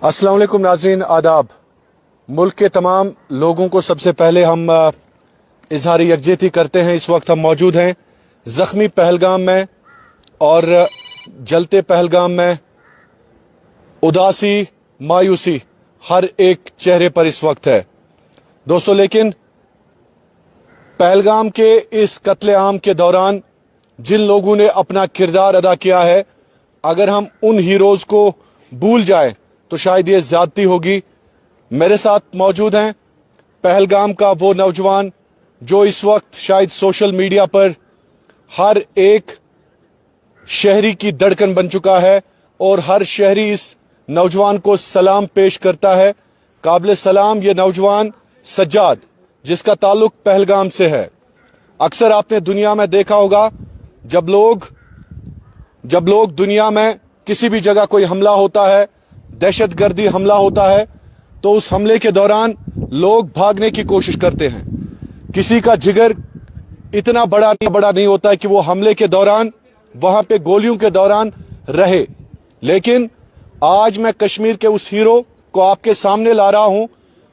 अस्सलाम वालेकुम नाज़रीन, आदाब। मुल्क के तमाम लोगों को सबसे पहले हम इजहार यकजहती करते हैं। इस वक्त हम मौजूद हैं ज़ख्मी पहलगाम में और जलते पहलगाम में उदासी, मायूसी हर एक चेहरे पर इस वक्त है दोस्तों। लेकिन पहलगाम के इस कत्ले आम के दौरान जिन लोगों ने अपना किरदार अदा किया है, अगर हम उन हीरोज़ को भूल जाएं तो शायद ये ज़्यादती होगी। मेरे साथ मौजूद हैं पहलगाम का वो नौजवान जो इस वक्त शायद सोशल मीडिया पर हर एक शहरी की धड़कन बन चुका है और हर शहरी इस नौजवान को सलाम पेश करता है। काबिल सलाम ये नौजवान सज्जाद, जिसका ताल्लुक पहलगाम से है। अक्सर आपने दुनिया में देखा होगा जब लोग दुनिया में किसी भी जगह कोई हमला होता है, दहशतगर्दी हमला होता है, तो उस हमले के दौरान लोग भागने की कोशिश करते हैं। किसी का जिगर इतना बड़ा नहीं होता है कि वो हमले के दौरान, वहां पे गोलियों के दौरान रहे। लेकिन आज मैं कश्मीर के उस हीरो को आपके सामने ला रहा हूं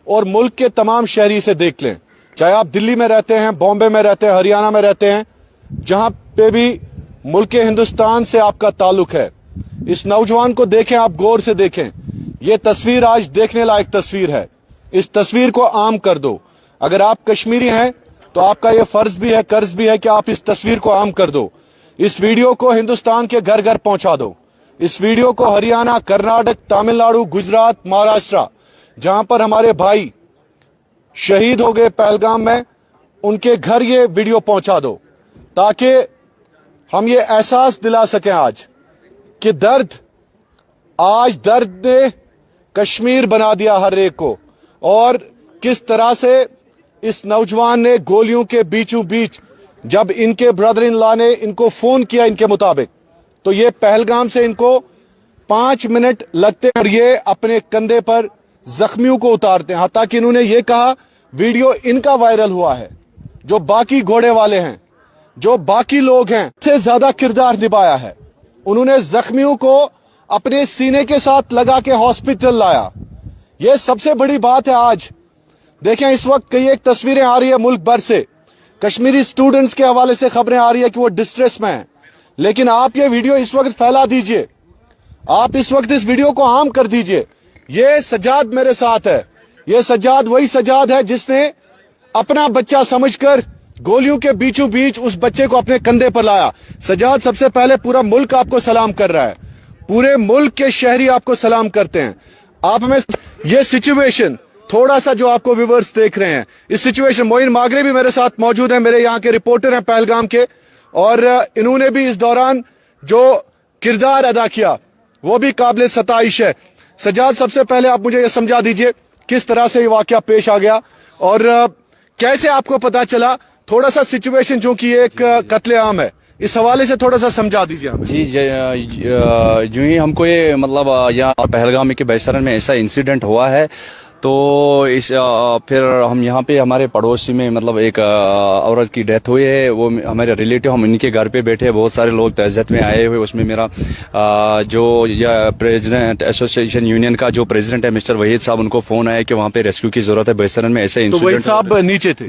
और मुल्क के तमाम शहरी से देख लें, चाहे आप दिल्ली में रहते हैं, बॉम्बे में रहते हैं, हरियाणा में रहते हैं, जहां पे भी मुल्क हिंदुस्तान से आपका ताल्लुक है। इस नौजवान को देखें, आप गौर से देखें। यह तस्वीर आज देखने लायक तस्वीर है। इस तस्वीर को आम कर दो। अगर आप कश्मीरी हैं तो आपका यह फर्ज भी है, कर्ज भी है कि आप इस तस्वीर को आम कर दो। इस वीडियो को हिंदुस्तान के घर घर पहुंचा दो। इस वीडियो को हरियाणा, कर्नाटक, तमिलनाडु, गुजरात, महाराष्ट्र, जहां पर हमारे भाई शहीद हो गए पहलगाम में, उनके घर ये वीडियो पहुंचा दो, ताकि हम ये एहसास दिला सकें आज कि दर्द ने कश्मीर बना दिया हर एक को, और किस तरह से इस नौजवान ने गोलियों के बीचों बीच, जब इनके ब्रदर इन लॉ ने इनको फोन किया इनके मुताबिक, तो ये पहलगाम से इनको 5 मिनट लगते हैं और ये अपने कंधे पर जख्मियों को उतारते हैं। हत्ता कि इन्होंने ये कहा, वीडियो इनका वायरल हुआ है, जो बाकी घोड़े वाले हैं, जो बाकी लोग हैं, से ज्यादा किरदार निभाया है। उन्होंने जख्मियों को अपने सीने के साथ लगा के हॉस्पिटल लाया। यह सबसे बड़ी बात है। आज देखें, इस वक्त कई एक तस्वीरें आ रही है मुल्क भर से, कश्मीरी स्टूडेंट्स के हवाले से खबरें आ रही है कि वो डिस्ट्रेस में हैं। लेकिन आप ये वीडियो इस वक्त फैला दीजिए, आप इस वक्त इस वीडियो को आम कर दीजिए। ये सज्जाद मेरे साथ है। ये सज्जाद वही सज्जाद है जिसने अपना बच्चा समझकर गोलियों के बीचों बीच उस बच्चे को अपने कंधे पर लाया। सज्जाद, सबसे पहले पूरा मुल्क आपको सलाम कर रहा है, पूरे मुल्क के शहरी आपको सलाम करते हैं। आप हमें ये सिचुएशन थोड़ा सा, जो आपको व्यूअर्स देख रहे हैं, इस सिचुएशन, मोइन मागरे भी मेरे साथ मौजूद है, मेरे यहाँ के रिपोर्टर हैं पहलगाम के, और इन्होंने भी इस दौरान जो किरदार अदा किया वो भी काबिल सताइश है। सज्जाद, सबसे पहले आप मुझे ये समझा दीजिए किस तरह से ये वाकया पेश आ गया और कैसे आपको पता चला, थोड़ा सा सिचुएशन जो कि एक कत्ले आम है, इस हवाले से थोड़ा सा समझा दीजिए हमें। जी, जो ही हमको ये मतलब यहाँ पहलगाम के बैसरन में ऐसा इंसिडेंट हुआ है, तो फिर हम यहाँ पे हमारे पड़ोसी में मतलब एक औरत की डेथ हुई है। वो हमारे रिलेटिव, हम इनके घर पे बैठे, बहुत सारे लोग तहज़्ज़त में आए हुए। उसमें मेरा जो प्रेसिडेंट एसोसिएशन यूनियन का जो प्रेसिडेंट है मिस्टर वहीद साहब, उनको फोन आया कि वहाँ पे रेस्क्यू की जरूरत है बैसरन में। ऐसे इंसिडेंट। वहीद साहब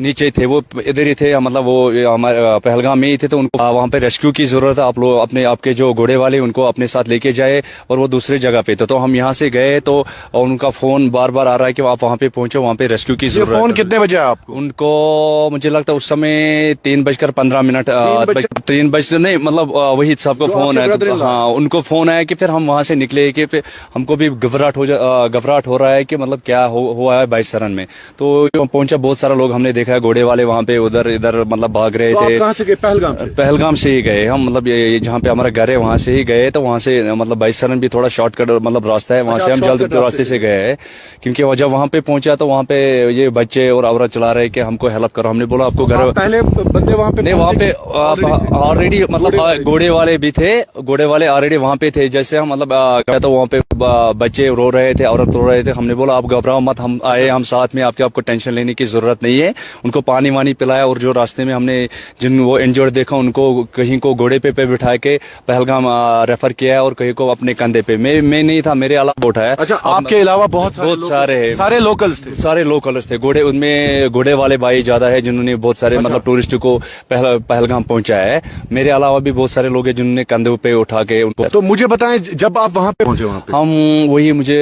नीचे थे, वो इधर ही थे, मतलब वो हमारे पहलगाम में ही थे, तो उनको वहाँ पे रेस्क्यू की जरूरत है। आप लोग आपके जो घोड़े वाले उनको अपने साथ लेके जाए, और वो दूसरी जगह पे थे। तो हम यहाँ से गए तो उनका फोन बार बार आ रहा है कि आप वहाँ पे पहुंचो, वहाँ पे रेस्क्यू की जरूरत है। फोन कितने बजे आया आपको? उनको मुझे लगता है उस समय 3:15 3 बज नहीं, मतलब वही साहब को फोन आया। हाँ, उनको फोन आया कि फिर हम वहाँ से निकले कि फिर हमको भी घबराहट हो रहा है कि मतलब क्या हुआ है बैसरन में। तो पहुंचा, बहुत सारा लोग हमने देखा है, घोड़े वाले वहाँ पे उधर इधर मतलब भाग रहे थे। कहाँ से गए? पहलगाम से ही गए हम, मतलब जहाँ पे हमारा घर है वहाँ से ही गए। तो वहाँ से मतलब बैसरन भी थोड़ा शॉर्टकट मतलब रास्ता है, वहाँ से हम जल्द रास्ते से गए हैं, क्योंकि जब वहाँ पे पहुंचा तो वहाँ पे ये बच्चे और औरत चला रहे कि हमको हेल्प करो। हमने बोला आपको घर पहले बंदे वहाँ पे नहीं, वहाँ पे ऑलरेडी मतलब घोड़े वाले भी थे, घोड़े वाले ऑलरेडी वहाँ पे थे। जैसे हम मतलब गए तो वहाँ पे बच्चे रो रहे थे, औरत रो रहे थे। हमने बोला आप घबराओ मत, हम आए, हम साथ में, आपको टेंशन लेने की जरूरत नहीं है। उनको पानी वानी पिलाया और जो रास्ते में हमने जिन वो इंजर्ड देखा उनको कहीं को घोड़े पे बिठा के पहलगाम रेफर किया है और कहीं को अपने कंधे पे। मैं नहीं था, मेरे अलावा उठाया। अच्छा, आपके अलावा बहुत सारे लोकल्स थे? सारे लोकल्स थे। घोड़े उनमें घोड़े वाले भाई ज्यादा है जिन्होंने बहुत सारे मतलब टूरिस्ट को पहलगाम पहुंचाया है। मेरे अलावा भी बहुत सारे लोग हैं जिन्होंने कंधे पे उठा के उनको। तो मुझे बताएं, जब आप वहाँ पे पहुंचे, वहाँ पे हम वही मुझे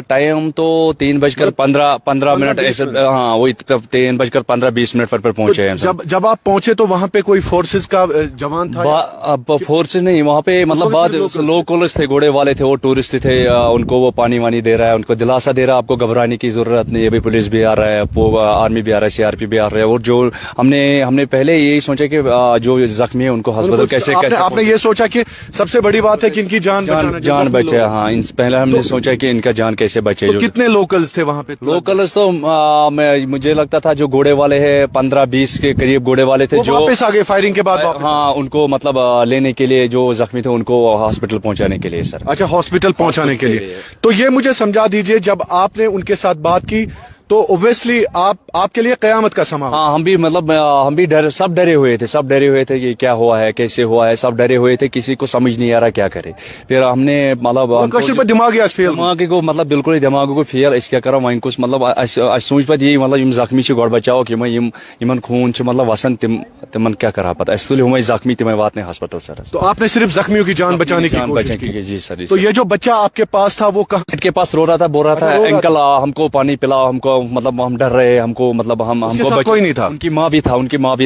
टाइम तो 3:15 ऐसे, हाँ वही 3:15-20 पर पहुंचे हैं। जब आप पहुंचे तो वहाँ पे कोई फोर्सेस का जवान था? फोर्सेस नहीं, वहाँ पे मतलब बाद लोकल्स थे, घोड़े वाले थे, वो टूरिस्ट थे। उनको वो पानी वानी दे रहा है, उनको दिलासा दे रहा है आपको घबराने की जरूरत नहीं है, अभी पुलिस भी आ रहा है, आर्मी भी आ रहा है, सीआरपी भी आ रहा है। और जो हमने पहले यही सोचा कि जो जख्मी है उनको अस्पताल कैसे आपने ये सोचा कि सबसे बड़ी बात है कि इनकी जान बचे। हाँ, पहले हमने सोचा कि इनका जान कैसे बचे। तो कितने लोकल्स थे वहाँ पे? लोकल्स तो मुझे लगता था जो घोड़े वाले हैं 15-20 के करीब घोड़े वाले थे, जो वापस आ गए फायरिंग के बाद। हाँ, उनको मतलब लेने के लिए, जो जख्मी थे उनको हॉस्पिटल पहुंचाने के लिए सर। अच्छा, हॉस्पिटल पहुंचाने के लिए। तो ये मुझे समझा दीजिए, जब आपने उनके साथ बात की तो ओब्वियसली आपके लिए कयामत का समा। हाँ, हम भी मतलब हम भी सब डरे हुए थे कि क्या हुआ है, कैसे हुआ है, सब डरे हुए थे, किसी को समझ नहीं आ रहा क्या करे। फिर हमने मतलब दिमाग को मतलब बिल्कुल दिमाग को फेल क्या करा वहीं कुछ मतलब सोच पे यही मतलब जख्मी गोड़ बचाओ कि इन खून मतलब वसन तिमन क्या करा पता तुल जख्मी तिम वातने हॉस्पिटल सर। तो आपने सिर्फ जख्मियों की जान बचाने की कोशिश की? जी सर। तो ये जो बच्चा आपके पास था वो कहाँ के पास रो रहा था, बोल रहा था अंकल हमको पानी पिलाओ, हमको मतलब हम डर रहे, हमको मतलब हमको कोई नहीं था? उनकी माँ भी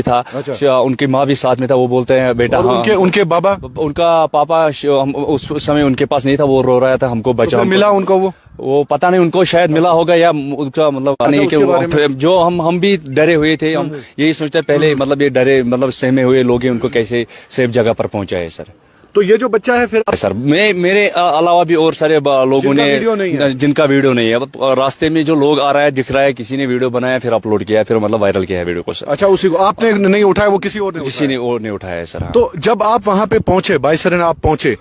था। अच्छा। उनकी माँ भी साथ में था। वो बोलते हैं बेटा उनके बाबा, उनका पापा उस समय उनके पास नहीं था, वो रो रहा था हमको बचाओ। मिला उनको वो पता नहीं, उनको शायद मिला होगा या उसका मतलब नहीं कि जो हम भी डरे हुए थे। हम यही सोचते पहले मतलब ये डरे मतलब सहमे हुए लोग हैं, उनको कैसे सेफ जगह पर पहुंचाए सर। तो ये जो बच्चा है फिर सर, मेरे अलावा भी और सारे लोगों ने जिनका वीडियो नहीं है। अब रास्ते में जो लोग आ रहा है दिख रहा है, किसी ने वीडियो बनाया फिर अपलोड किया, फिर मतलब वायरल किया है वीडियो को सर। अच्छा, उसी को आपने नहीं उठाया, वो किसी और ने उठाया है सर। तो जब आप वहां पे पहुंचे, बाईसरन आप पहुंचे,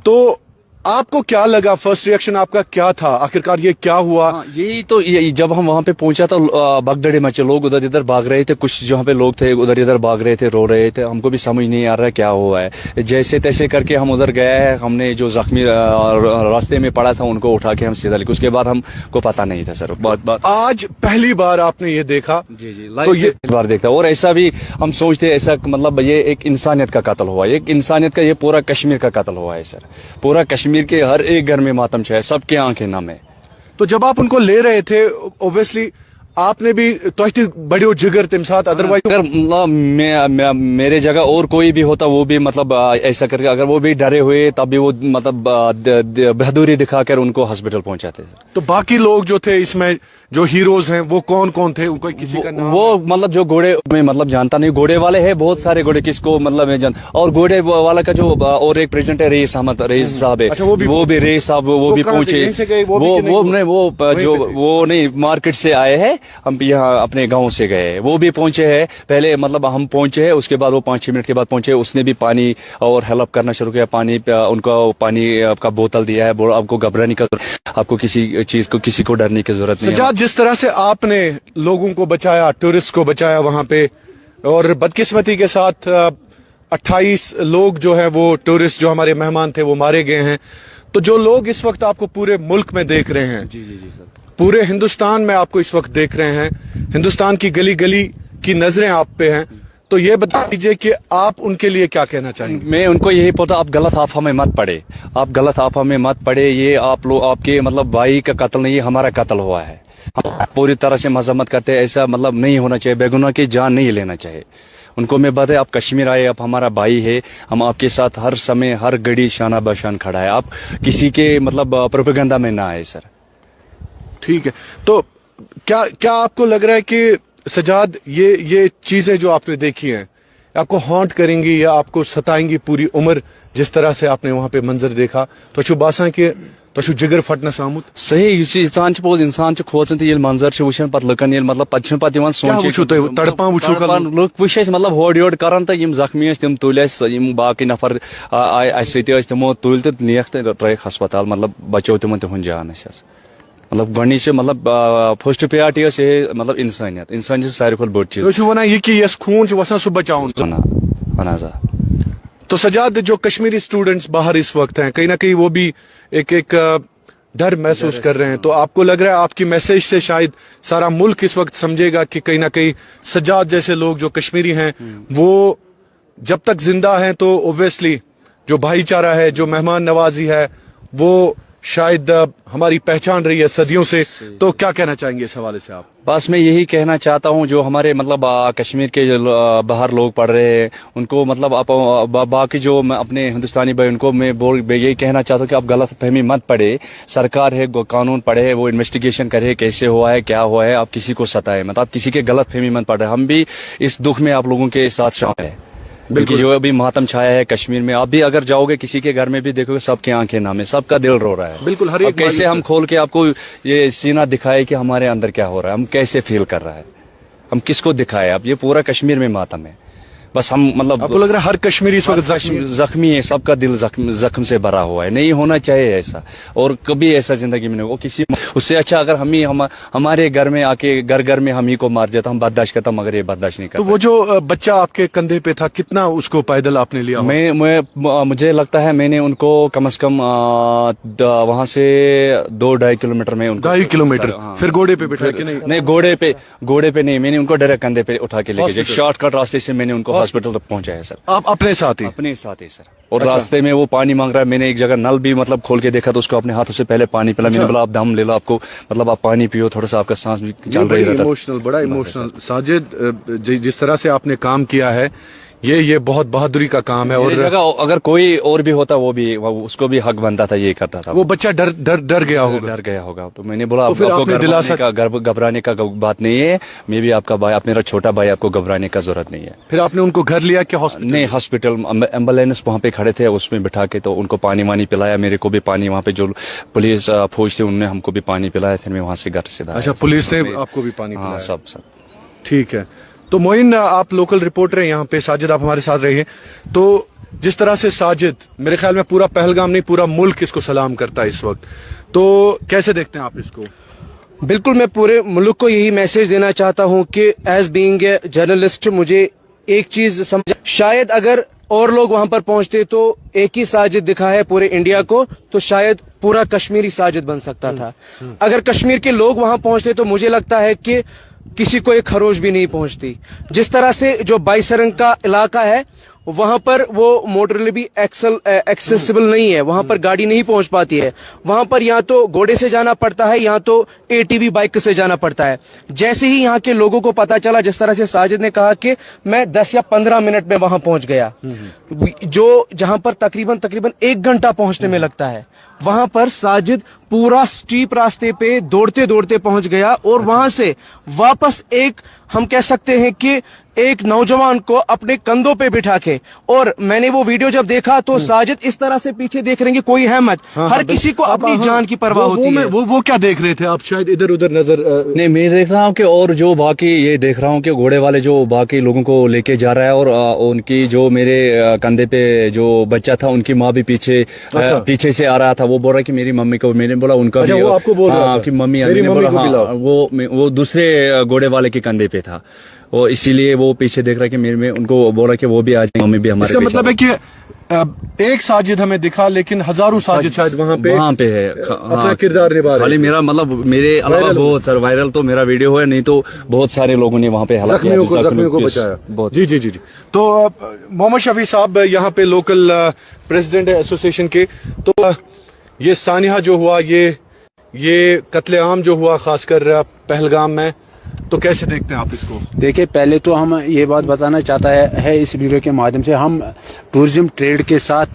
तो आपको क्या लगा? फर्स्ट रिएक्शन आपका क्या था? आखिरकार ये क्या हुआ? यही तो जब हम वहां पे पहुंचा तो भगदड़े मचे, लोग उधर इधर भाग रहे थे, कुछ जहाँ पे लोग थे उधर इधर भाग रहे थे, रो रहे थे। हमको भी समझ नहीं आ रहा क्या हुआ है। जैसे तैसे करके हम उधर गए हैं, हमने जो जख्मी रास्ते में पड़ा था उनको उठा के हम सीधा लिखे। उसके बाद हमको पता नहीं था सर। बात आज पहली बार आपने ये देखा? जी, तो ये बार देखता। और ऐसा भी हम सोचते ऐसा मतलब ये एक इंसानियत का कत्ल हुआ, एक इंसानियत का, ये पूरा कश्मीर का कत्ल हुआ है सर। पूरा कश्मीर के हर एक घर में मातम है, सबके आंखें नम है। तो जब आप उनको ले रहे थे ओब्वियसली आपने भी तो बड़े जिगर तम साथ, अदरवाइज अगर मेरे जगह और कोई भी होता वो भी मतलब ऐसा करके, अगर वो भी डरे हुए तब भी वो मतलब बहादुरी दिखाकर उनको हॉस्पिटल पहुंचाते। तो बाकी लोग जो थे इसमें जो हीरोज हैं वो कौन कौन थे? उनको किसी का नाम? वो मतलब जो घोड़े में मतलब जानता नहीं, घोड़े वाले हैं बहुत सारे घोड़े, किसको मतलब मैं जान। और घोड़े वाला का जो और एक प्रेसिडेंट है रईस साहब है। अच्छा, वो भी रईस साहब वो भी पहुंचे। वो नहीं मार्केट से आए हैं, हम यहाँ अपने गांव से गए, वो भी पहुंचे हैं। पहले मतलब हम पहुंचे हैं, उसके बाद वो 5-6 मिनट के बाद पहुंचे। उसने भी पानी और हेल्प करना शुरू किया, उनको पानी का बोतल दिया है। आपको घबराने का, आपको किसी चीज को, किसी को डरने की जरूरत नहीं है। जिस तरह से आपने लोगों को बचाया, टूरिस्ट को बचाया वहां पे, और बदकिस्मती के साथ 28 लोग जो है वो टूरिस्ट जो हमारे मेहमान थे वो मारे गए हैं। तो जो लोग इस वक्त आपको पूरे मुल्क में देख रहे हैं, जी सर, पूरे हिंदुस्तान में आपको इस वक्त देख रहे हैं, हिंदुस्तान की गली गली की नजरें आप पे हैं, तो ये बता दीजिए कि आप उनके लिए क्या कहना चाहेंगे? मैं उनको यही पता, आप गलत आफा में मत पड़े, आप गलत आफा में मत पड़े। ये आप लोग, आपके मतलब भाई का कत्ल नहीं, हमारा कत्ल हुआ है। हम पूरी तरह से मजम्मत करते हैं, ऐसा मतलब नहीं होना चाहिए, बेगुनाह की जान नहीं लेना चाहिए। उनको मैं बताए, आप कश्मीर आए, आप हमारा भाई है, हम आपके साथ हर समय हर घड़ी शाना बशान खड़ा है। आप किसी के मतलब प्रोपेगेंडा में ना आए सर। ठीक है, तो क्या आपको लग रहा है कि सजाद ये चीजें जो आपने देखी हैं आपको हॉन्ट करेंगी या आपको सताएंगी पूरी उम्र, जिस तरह से आपने वहां पे मंजर देखा? तो शुभासा कि तो छु जिगर फटनस आमुत सही इंसान पोज इंसान खोचन तो मंजर वुचान पे लुकन मतलब पे वुचु तुम तड़पान वुचु लुक वुच मतलब होड़ योड़ करान तो जख्मी तम तुल बाकी नफर तमो तुल तो नेक त्रिक हस्पताल मतलब बचो तिम तिहद जान मतलब गणित मतलब फर्स्ट प्रायोरिटी मतलब इंसानियत सारी खुद बड़ चीज वन ये खून वसान सह बचाउन तो सजाद जो कश्मीरी स्टूडेंट्स बाहर इस वक्त हैं कहीं ना कहीं वो भी एक डर महसूस कर रहे हैं, तो आपको लग रहा है आपकी मैसेज से शायद सारा मुल्क इस वक्त समझेगा कि कहीं ना कहीं सजाद जैसे लोग जो कश्मीरी हैं वो जब तक जिंदा हैं तो ओब्वियसली जो भाईचारा है, जो मेहमान नवाजी है, वो शायद हमारी पहचान रही है सदियों से। तो क्या कहना चाहेंगे इस हवाले से आप? बस मैं यही कहना चाहता हूँ जो हमारे मतलब कश्मीर के जो बाहर लोग पढ़ रहे हैं उनको मतलब आप बाकी जो अपने हिंदुस्तानी भाई उनको मैं यही कहना चाहता हूँ कि आप गलत फहमी मत पड़े। सरकार है, कानून पढ़े, वो इन्वेस्टिगेशन करे कैसे हुआ है, क्या हुआ है, आप किसी को सताए मत, आप किसी के गलत फहमी मत पड़े। हम भी इस दुख में आप लोगों के साथ शामिल है। बिल्कुल जो अभी मातम छाया है कश्मीर में, आप भी अगर जाओगे किसी के घर में भी देखोगे सबके आंखें नाम है, सबका दिल रो रहा है। बिल्कुल हर एक कैसे हम खोल के आपको ये सीना दिखाए कि हमारे अंदर क्या हो रहा है, हम कैसे फील कर रहा है, हम किसको दिखाए। अब ये पूरा कश्मीर में मातम है। बस हम मतलब आपको लग रहा है हर कश्मीरी इस वक्त जख्मी है, सबका दिल जख्म से भरा हुआ है। नहीं होना चाहिए ऐसा, और कभी ऐसा जिंदगी में नहीं हो किसी। उससे अच्छा अगर हमारे घर में आके घर में हम ही को मार जाता, हम बर्दाश्त करता, मगर ये बर्दाश्त नहीं करता। तो वो जो बच्चा आपके कंधे पे था कितना उसको पैदल आपने लिया? मुझे लगता है मैंने उनको कम से कम वहां से 2-2.5 किलोमीटर में उनको 2.5 किलोमीटर फिर घोड़े पे बिठा के? नहीं घोड़े पे नहीं, मैंने उनको डायरेक्ट कंधे पे उठा के लेके शॉर्टकट रास्ते से मैंने उनको हॉस्पिटल तक पहुंचाया सर। आप अपने साथ ही सर। और रास्ते में वो पानी मांग रहा है, मैंने एक जगह नल भी मतलब खोल के देखा तो उसको अपने हाथों से पहले पानी पिला। मैंने बोला आप दम ले लो, आपको मतलब आप पानी पियो, थोड़ा सा आपका सांस भी चल रही है। बड़ा इमोशनल साजिद, जिस तरह से आपने काम किया है ये बहुत बहादुरी का काम है। और जगह अगर कोई और भी होता वो भी उसको भी हक बनता था, ये करता था। वो बच्चा डर गया होगा। तो मैंने बोला आपको घबराने का बात नहीं है, मैं भी आपका भाई, आप मेरा छोटा भाई, आपको घबराने का जरूरत नहीं है। फिर आपने उनको घर लिया क्या हॉस्पिटल? नहीं, हॉस्पिटल एम्बुलेंस वहाँ पे खड़े थे, उसमें बिठा के तो उनको पानी वानी पिलाया, मेरे को भी पानी, वहाँ पे जो पुलिस फौज थे उन्होंने हमको भी पानी पिलाया, फिर मैं वहाँ से घर से। अच्छा, पुलिस ने आपको भी पानी पिलाया? सब ठीक है। तो मोइन, आप लोकल रिपोर्टर हैं यहाँ पे, साजिद आप हमारे साथ रहिए। तो जिस तरह से साजिद, मेरे ख्याल में पूरा पहलगाम नहीं पूरा मुल्क इसको सलाम करता है इस वक्त, तो कैसे देखते हैं आप इसको? बिल्कुल, मैं पूरे मुल्क को यही मैसेज देना चाहता हूँ कि एज बीइंग ए जर्नलिस्ट मुझे एक चीज समझ, शायद अगर और लोग वहां पर पहुंचते तो एक ही साजिद दिखा है पूरे इंडिया को, तो शायद पूरा कश्मीरी साजिद बन सकता था। अगर कश्मीर के लोग वहां पहुंचते तो मुझे लगता है कि किसी को एक खरोश भी नहीं पहुंचती। जिस तरह से जो बाईसरंग का इलाका है वहां पर वो मोटरली भी एक्सेसिबल नहीं है, वहां पर गाड़ी नहीं पहुंच पाती है। वहां पर या तो घोड़े से जाना पड़ता है या तो एटीवी बाइक से जाना पड़ता है। जैसे ही यहाँ के लोगों को पता चला, जिस तरह से साजिद ने कहा कि मैं 10 या 15 मिनट में वहां पहुंच गया, जो जहां पर तकरीबन 1 घंटा पहुंचने में लगता है, वहां पर साजिद पूरा स्टीप रास्ते पे दौड़ते दौड़ते पहुंच गया और वहां से वापस एक, हम कह सकते हैं कि एक नौजवान को अपने कंधों पे बिठा के, और मैंने वो वीडियो जब देखा तो साजिद इस तरह से पीछे देख रहे हैं कि कोई है मत, हर किसी को अपनी जान की परवाह होती है। वो क्या देख रहे थे आप? शायद इधर उधर नजर नहीं, मैं देख रहा हूँ कि और जो बाकी ये देख रहा हूँ कि घोड़े वाले जो बाकी लोगों को लेके जा रहा है, और उनकी जो मेरे कंधे पे जो बच्चा था उनकी माँ भी पीछे से आ रहा था। वो बोल रहा कि मेरी मम्मी को, मैंने बोला उनका भी, वो आपको बोल रहा था कि मम्मी, बोला हाँ, वो दूसरे घोड़े वाले के कंधे पे था, वो इसीलिए वो पीछे देख रहा है कि मेरे में उनको बोला कि वो भी आ जाए, मम्मी भी हमारे। इसका मतलब है कि एक साजिद हमें दिखा लेकिन हजारों साजिद शायद वहाँ पे है, अपना किरदार निभा रहे। खाली मेरा मतलब मेरे अलावा बहुत सर वायरल तो मेरा वीडियो है, नहीं तो बहुत सारे लोगों ने वहाँ पे जख्मियों को बचाया। जी। तो मोहम्मद शफी साहब यहाँ पे लोकल प्रेसिडेंट है एसोसिएशन के। तो ये सानिया जो हुआ, ये कत्लेआम जो हुआ खासकर पहलगाम में, तो कैसे देखते हैं आप इसको? देखिए, पहले तो हम ये बात बताना चाहता है इस वीडियो के माध्यम से, हम टूरिज्म ट्रेड के साथ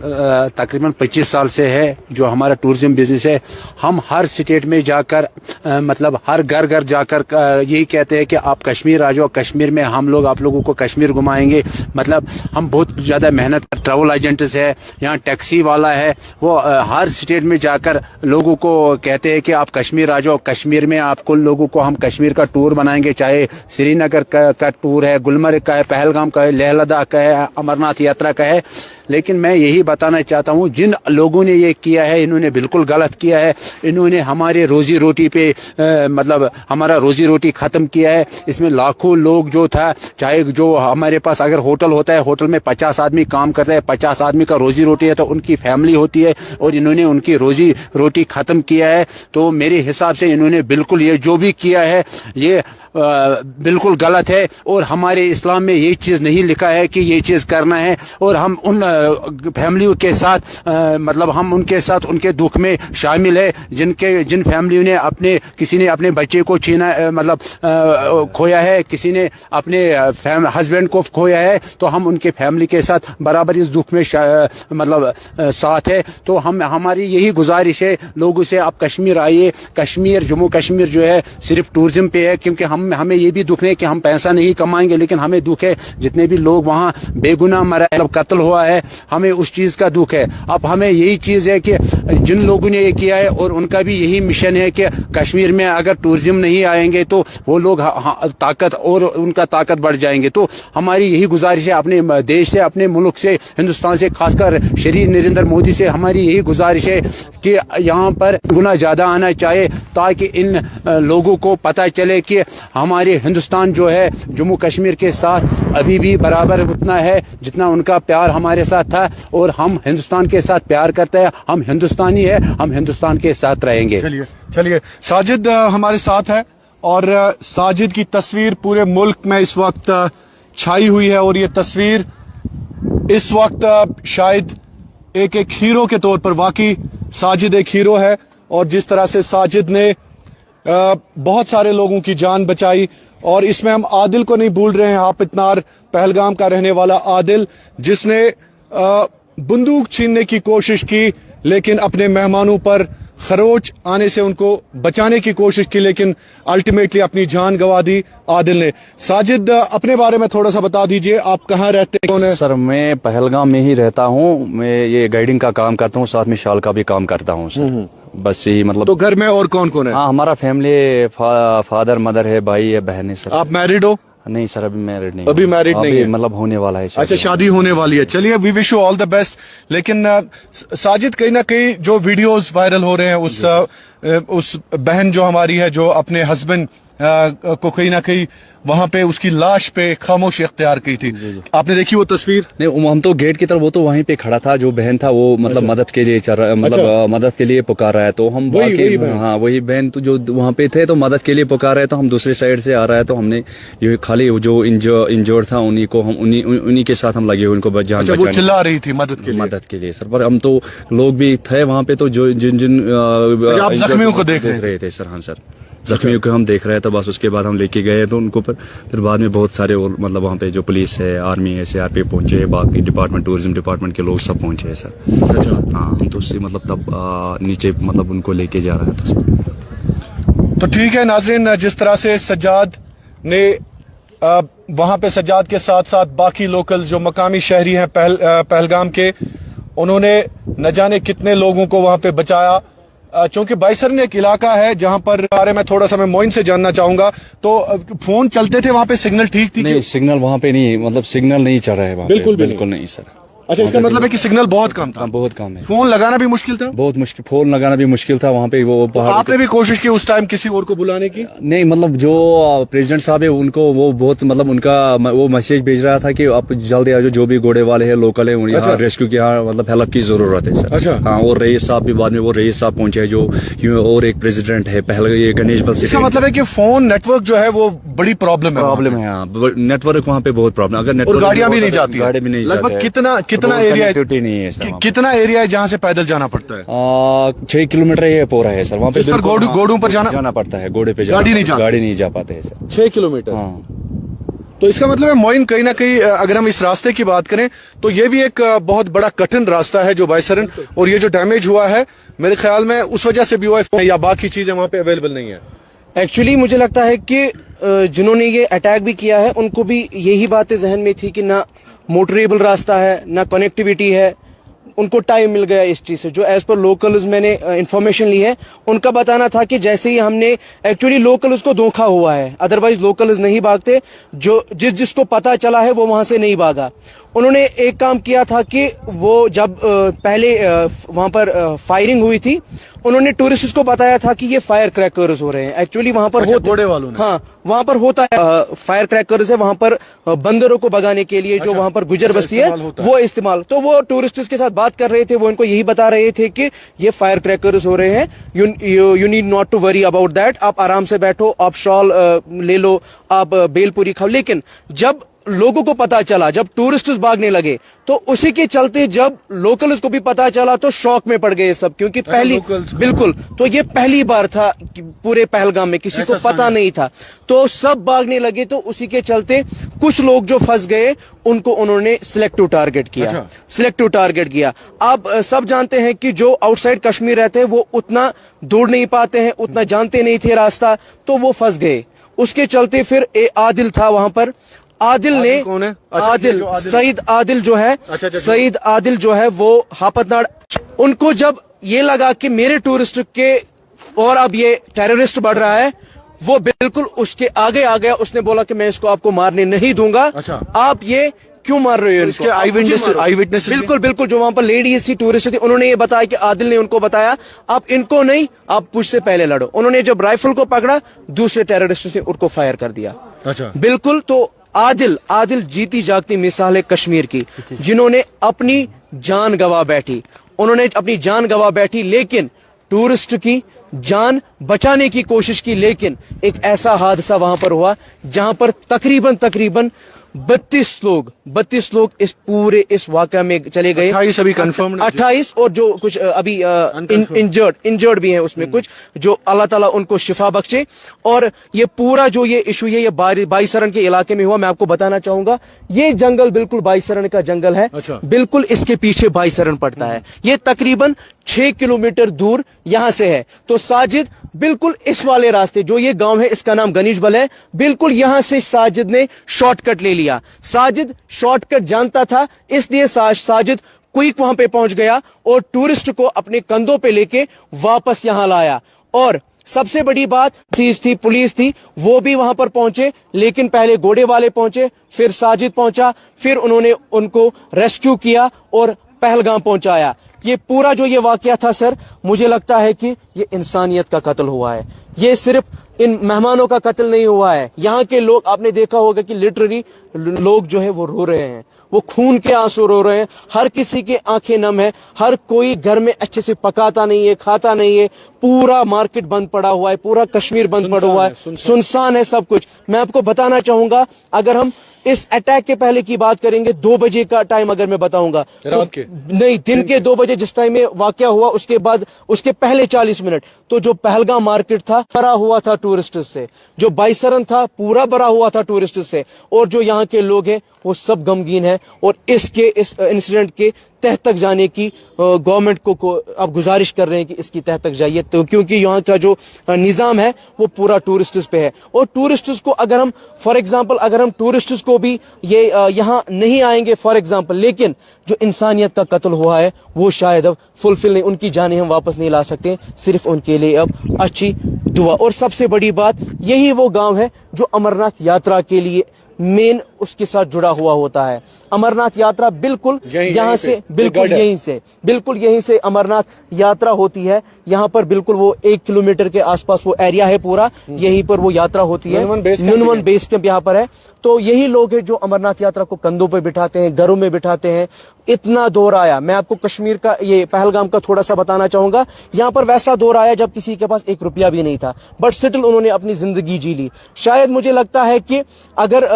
तकरीबन 25 साल से है जो हमारा टूरिज्म बिजनेस है। हम हर स्टेट में जाकर मतलब हर घर घर जाकर यही कहते हैं कि आप कश्मीर आ जाओ, कश्मीर में हम लोग आप लोगों को कश्मीर घुमाएंगे। मतलब हम बहुत ज़्यादा मेहनत, ट्रैवल एजेंट्स है, यहाँ टैक्सी वाला है, वो हर स्टेट में जाकर लोगों को कहते हैं कि आप कश्मीर आ जाओ, कश्मीर में आपको लोगों को हम कश्मीर का टूर बनाएंगे, चाहे श्रीनगर का टूर है, गुलमर्ग का है, पहलगाम का है, लेह लद्दाख का है, अमरनाथ यात्रा का है। लेकिन मैं यही बताना चाहता हूँ, जिन लोगों ने ये किया है इन्होंने बिल्कुल गलत किया है। इन्होंने हमारे रोजी रोटी पे मतलब हमारा रोजी रोटी ख़त्म किया है। इसमें लाखों लोग जो था, चाहे जो हमारे पास अगर होटल होता है, होटल में 50 आदमी काम करता है, 50 आदमी का रोजी रोटी है तो उनकी फैमिली होती है, और इन्होंने उनकी रोजी रोटी ख़त्म किया है। तो मेरे हिसाब से इन्होंने बिल्कुल ये जो भी किया है ये बिल्कुल गलत है, और हमारे इस्लाम में ये चीज़ नहीं लिखा है कि ये चीज़ करना है। और हम उन फैमिलियों के साथ मतलब हम उनके साथ उनके दुख में शामिल है, जिन फैमिलियों ने किसी ने अपने बच्चे को छीना मतलब खोया है, किसी ने अपने हस्बैंड को खोया है, तो हम उनके फैमिली के साथ बराबर इस दुख में मतलब साथ है। तो हमारी यही गुजारिश है लोगों से, आप कश्मीर आइए। कश्मीर, जम्मू कश्मीर जो है सिर्फ टूरिज्म पे है, क्योंकि हमें ये भी दुख है कि हम पैसा नहीं कमाएंगे, लेकिन हमें दुख है जितने भी लोग वहाँ बेगुनाह मरा है, कत्ल हुआ है, हमें उस चीज़ का दुख है। अब हमें यही चीज़ है कि जिन लोगों ने ये किया है और उनका भी यही मिशन है कि कश्मीर में अगर टूरिज्म नहीं आएंगे तो वो लोग ताकत और उनका ताकत बढ़ जाएंगे। तो हमारी यही गुजारिश है अपने देश से, अपने मुल्क से, हिंदुस्तान से, खासकर श्री नरेंद्र मोदी से हमारी यही गुजारिश है कि यहाँ पर गुना ज़्यादा आना चाहिए, ताकि इन लोगों को पता चले कि हमारे हिंदुस्तान जो है जम्मू कश्मीर के साथ अभी भी बराबर उतना है जितना उनका प्यार हमारे साथ था, और हम हिंदुस्तान के साथ प्यार करते हैं, हम हिंदुस्तानी है, हम हिंदुस्तान के साथ रहेंगे। चलिए साजिद हमारे साथ है, और साजिद की तस्वीर पूरे मुल्क में इस वक्त छाई हुई है, और ये तस्वीर इस वक्त शायद एक हीरो के तौर पर, वाकई साजिद एक हीरो है। और जिस तरह से साजिद ने बहुत सारे लोगों की जान बचाई, और इसमें हम आदिल को नहीं भूल रहे हैं, हापितनार पहलगाम का रहने वाला आदिल, जिसने बंदूक छीनने की कोशिश की लेकिन अपने मेहमानों पर खरोच आने से उनको बचाने की कोशिश की, लेकिन अल्टीमेटली अपनी जान गंवा दी आदिल ने। साजिद, अपने बारे में थोड़ा सा बता दीजिए, आप कहाँ रहते हैं? कौन है? सर, मैं पहलगाम में ही रहता हूँ। मैं ये गाइडिंग का काम करता हूँ, साथ में शाल का भी काम करता हूँ सर। बस यही मतलब। तो घर में और कौन कौन है? हाँ, हमारा फैमिली फादर मदर है, भाई है, बहन है सर। आप मैरिड हो? नहीं सर, अभी मैरिड नहीं। अभी मैरिड नहीं है? मतलब होने वाला है। अच्छा, शादी होने वाली है। Chaliye, we wish you all the best. लेकिन साजिद, कहीं ना कहीं जो वीडियोस वायरल हो रहे हैं उस बहन जो हमारी है, जो अपने हस्बैंड को कहीं ना कहीं वहां पे उसकी लाश पे खामोशी इख्तियार की थी, आपने देखी वो तस्वीर? नहीं, हम तो गेट की तरफ, वो तो वहीं पे खड़ा था, जो बहन था वो मतलब मदद के लिए चल रहा, मतलब मदद के लिए पुकार रहा है। तो हम हाँ, वही बहन तो जो वहाँ पे थे तो मदद के लिए पुकार रहे, तो हम दूसरी साइड से आ रहा है, तो हमने ये खाली जो इंजोर्ड था उन्हीं को हम उन्हीं के साथ हम लगे हुए, उनको जान बचाने। वो चिल्ला रही थी मदद के लिए सर, पर हम तो लोग भी थे वहाँ पे, तो जो जिन आप जख्मियों को देख रहे थे सर। हाँ सर, जख्मियों को हम देख रहे थे, बस उसके बाद हम लेके गए तो उनको, फिर बाद में बहुत सारे और मतलब वहाँ पे जो पुलिस है, आर्मी है, CRP पहुंचे, बाकी डिपार्टमेंट, टूरिज्म डिपार्टमेंट के लोग सब पहुंचे हैं सर। अच्छा। हाँ, हम तो उससे मतलब तब नीचे मतलब उनको लेके जा रहा था सर। तो ठीक है नाज़रीन, जिस तरह से सज्जाद ने वहाँ पे सज्जाद के साथ साथ बाकी लोकल जो मकामी शहरी हैं पहलगाम के, उन्होंने न जाने कितने लोगों को वहाँ पे बचाया। चूंकि बाइसरन एक इलाका है जहां पर बारे में थोड़ा सा मैं मोइन से जानना चाहूंगा, तो फोन चलते थे वहां पे, सिग्नल ठीक थी? नहीं, सिग्नल वहां पे नहीं, मतलब सिग्नल नहीं चल रहा है वहां पे, बिल्कुल नहीं सर। अच्छा, इसका मतलब है कि सिग्नल बहुत कम था? बहुत कम है। फोन लगाना भी मुश्किल था? बहुत मुश्किल, फोन लगाना भी मुश्किल था वहाँ पे। वो आपने भी कोशिश की उस टाइम किसी और को बुलाने की? नहीं, मतलब जो प्रेसिडेंट साहब है उनको वो बहुत मतलब उनका वो मैसेज भेज रहा था कि आप जल्दी आ जाओ, जो भी घोड़े वाले हैं, लोकल है, यहाँ रेस्क्यू की यहाँ मतलब हेल्प की जरूरत है सर। अच्छा। हाँ, और रईस साहब भी बाद में, वो रईस साहब पहुंचे जो, और एक प्रेसिडेंट है पहले, ये गणेश बल। इसका मतलब है कि फोन नेटवर्क जो है वो बड़ी प्रॉब्लम है? हाँ, नेटवर्क वहाँ पे बहुत प्रॉब्लम। अगर नेटवर्क, गाड़ियां भी नहीं जाती, गाड़ी भी नहीं जाती। लगभग कितना एरिया है कनेक्टिविटी नहीं है सर। कितना एरिया है जहाँ से पैदल जाना पड़ता है? 6 किलोमीटर ये पूरा है सर। वहाँ पे जिस पर बिल्कुल- घोड़ों पर जाना पड़ता है, घोड़े पे गाड़ी नहीं जाती? गाड़ी नहीं जा पाते हैं सर। 6 किलोमीटर। हाँ। तो इसका मतलब है मोइन, कहीं ना कहीं अगर हम इस रास्ते की बात करें तो ये भी एक बहुत बड़ा कठिन रास्ता है जो बाइसरन, और ये जो डैमेज हुआ है मेरे ख्याल में उस वजह से भी हुआ है या बाकी चीजें वहाँ पे अवेलेबल नहीं है। एक्चुअली मुझे लगता है कि जिन्होंने ये अटैक भी किया है उनको भी यही बातें जहन में थी कि ना मोटरेबल रास्ता है, ना कनेक्टिविटी है, उनको टाइम मिल गया इस चीज से। जो एज पर लोकल्स मैंने इंफॉर्मेशन ली है, उनका बताना था कि जैसे ही हमने एक्चुअली लोकल्स को धोखा हुआ है, अदरवाइज लोकल्स नहीं भागते। जो जिसको पता चला है वो वहां से नहीं भागा। उन्होंने एक काम किया था कि वो जब पहले वहां पर फायरिंग हुई थी, उन्होंने टूरिस्ट को बताया था कि ये फायर क्रैकर्स हो रहे हैं। एक्चुअली वहां पर अच्छा, घोड़े वालों ने? हाँ, वहां पर होता है फायर क्रैकर्स है वहां पर बंदरों को भगाने के लिए, जो वहां पर गुजर बस्ती है इस्तेमाल होता है। वो इस्तेमाल। तो वो टूरिस्ट्स के साथ बात कर रहे थे, वो इनको यही बता रहे थे कि ये फायर क्रैकर्स हो रहे हैं, you need not to worry about that. आप आराम से बैठो, आप शॉल ले लो, आप बेलपूरी खाओ। लेकिन जब लोगों को पता चला, जब टूरिस्ट्स भागने लगे, तो उसी के चलते जब लोकल्स को भी पता चला तो शॉक में पड़ गए सब, क्योंकि पहली बिल्कुल तो ये पहली बार था कि पूरे पहलगाम में किसी को पता नहीं था, तो सब भागने लगे। तो उसी के चलते कुछ लोग जो फंस गए उनको उन्होंने सिलेक्टिव टारगेट किया। सिलेक्टिव टारगेट किया। आप सब जानते हैं कि जो आउटसाइड कश्मीर रहते हैं वो उतना दौड़ नहीं पाते हैं, उतना जानते नहीं थे रास्ता, तो वो फंस गए। उसके चलते फिर आदिल था वहां पर। आदिल ने कौन है? अच्छा, आदिल सईद आदिल जो है, अच्छा, सईद आदिल जो है वो हापतनाड़, उनको जब ये लगा कि मेरे टूरिस्ट के और अब ये टेररिस्ट बढ़ रहा है, वो बिल्कुल उसके आगे आ गया। उसने बोला कि मैं इसको आपको मारने नहीं दूंगा। अच्छा। आप ये क्यों मार रहे हो? इसके आई विटनेस बिल्कुल बिल्कुल, जो वहां पर लेडीज थी, टूरिस्ट थी, उन्होंने ये बताया कि आदिल ने उनको बताया आप इनको नहीं, आप मुझसे पहले लड़ो। उन्होंने जब राइफल को पकड़ा, दूसरे टेररिस्ट ने उनको फायर कर दिया। अच्छा। बिल्कुल। तो आदिल जीती जागती मिसाल है कश्मीर की, जिन्होंने अपनी जान गवा बैठी। उन्होंने अपनी जान गवा बैठी, लेकिन टूरिस्ट की जान बचाने की कोशिश की। लेकिन एक ऐसा हादसा वहां पर हुआ जहां पर तकरीबन 32 लोग इस पूरे इस वाकया में चले गए। 28 अभी कंफर्म, 28, और जो कुछ अभी इंजर्ड भी हैं उसमें कुछ, जो अल्लाह ताला उनको शिफा बख्शे। और ये पूरा जो ये इशू है, ये बाईसरन के इलाके में हुआ। मैं आपको बताना चाहूंगा, ये जंगल बिल्कुल बाईसरन का जंगल है। अच्छा। बिल्कुल इसके पीछे बाईसरन पड़ता है। ये तकरीबन 6 किलोमीटर दूर यहां से है। तो साजिद बिल्कुल इस वाले रास्ते, जो ये गांव है इसका नाम गनीशबल है, बिल्कुल यहां से साजिद ने शॉर्टकट ले लिया। साजिद शॉर्टकट जानता था, इसलिए साजिद क्विक वहां पे पहुंच गया और टूरिस्ट को अपने कंधों पे लेके वापस यहां लाया। और सबसे बड़ी बात, पुलिस थी, वो भी वहां पर पहुंचे, लेकिन पहले घोड़े वाले पहुंचे, फिर साजिद पहुंचा, फिर उन्होंने उनको रेस्क्यू किया और पहलगाम पहुंचाया। ये पूरा जो ये वाकया था सर, मुझे लगता है कि ये इंसानियत का कत्ल हुआ है। ये सिर्फ इन मेहमानों का कत्ल नहीं हुआ है, यहाँ के लोग, आपने देखा होगा कि लिटरली लोग जो है वो रो रहे हैं, वो खून के आंसू रो रहे हैं। हर किसी के आंखें नम है, हर कोई घर में अच्छे से पकाता नहीं है, खाता नहीं है। पूरा मार्केट बंद पड़ा हुआ है, पूरा कश्मीर बंद पड़ा हुआ है, सुनसान है सब कुछ। मैं आपको बताना चाहूंगा, अगर हम इस अटैक के पहले की बात करेंगे, 2 बजे का टाइम अगर मैं बताऊंगा, रात के नहीं, दिन के 2 बजे जिस टाइम में वाकया हुआ, उसके बाद उसके पहले 40 मिनट तो जो पहलगाम मार्केट था भरा हुआ था टूरिस्ट से, जो बाईसरन था पूरा भरा हुआ था टूरिस्ट से, और जो यहाँ के लोग हैं वो सब गमगीन है। और इस इंसिडेंट के तह तक जाने की गवर्नमेंट को अब गुजारिश कर रहे हैं कि इसकी तह तक जाइए, तो क्योंकि यहाँ का जो निजाम है वो पूरा टूरिस्ट्स पे है। और टूरिस्ट्स को अगर हम फॉर एग्जांपल, अगर हम टूरिस्ट्स को भी ये यहाँ नहीं आएंगे फॉर एग्जांपल, लेकिन जो इंसानियत का कत्ल हुआ है वो शायद अब फुलफिल नहीं, उनकी जानें हम वापस नहीं ला सकते। सिर्फ उनके लिए अब अच्छी दुआ। और सबसे बड़ी बात, यही वो गाँव है जो अमरनाथ यात्रा के लिए मेन उसके साथ जुड़ा हुआ होता है। अमरनाथ यात्रा बिल्कुल यहाँ से, बिल्कुल यहीं से अमरनाथ यात्रा होती है। यहाँ पर बिल्कुल वो 1 किलोमीटर के आसपास वो एरिया है पूरा, यहीं पर वो यात्रा होती है। नुनवन बेस कैंप यहाँ पर है। तो यही लोग हैं जो अमरनाथ यात्रा को कंधों पे बिठाते हैं, घरों में बिठाते हैं। इतना दौर आया, मैं आपको कश्मीर का, ये पहलगाम का थोड़ा सा बताना चाहूंगा। यहाँ पर वैसा दौर आया जब किसी के पास 1 रुपया भी नहीं था, बट स्टिल उन्होंने अपनी जिंदगी जी ली। शायद मुझे लगता है कि अगर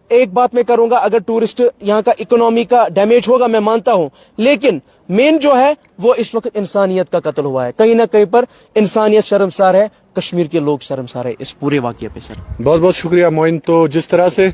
ایک بات میں کروں گا, اگر ٹورسٹ یہاں کا اکنامی کا ڈیمیج ہوگا میں مانتا ہوں, لیکن مین جو ہے وہ اس وقت انسانیت کا قتل ہوا ہے. کہیں نہ کہیں پر انسانیت شرمسار ہے, کشمیر کے لوگ شرمسار ہے اس پورے واقعے پہ. سر بہت بہت شکریہ معین. تو جس طرح سے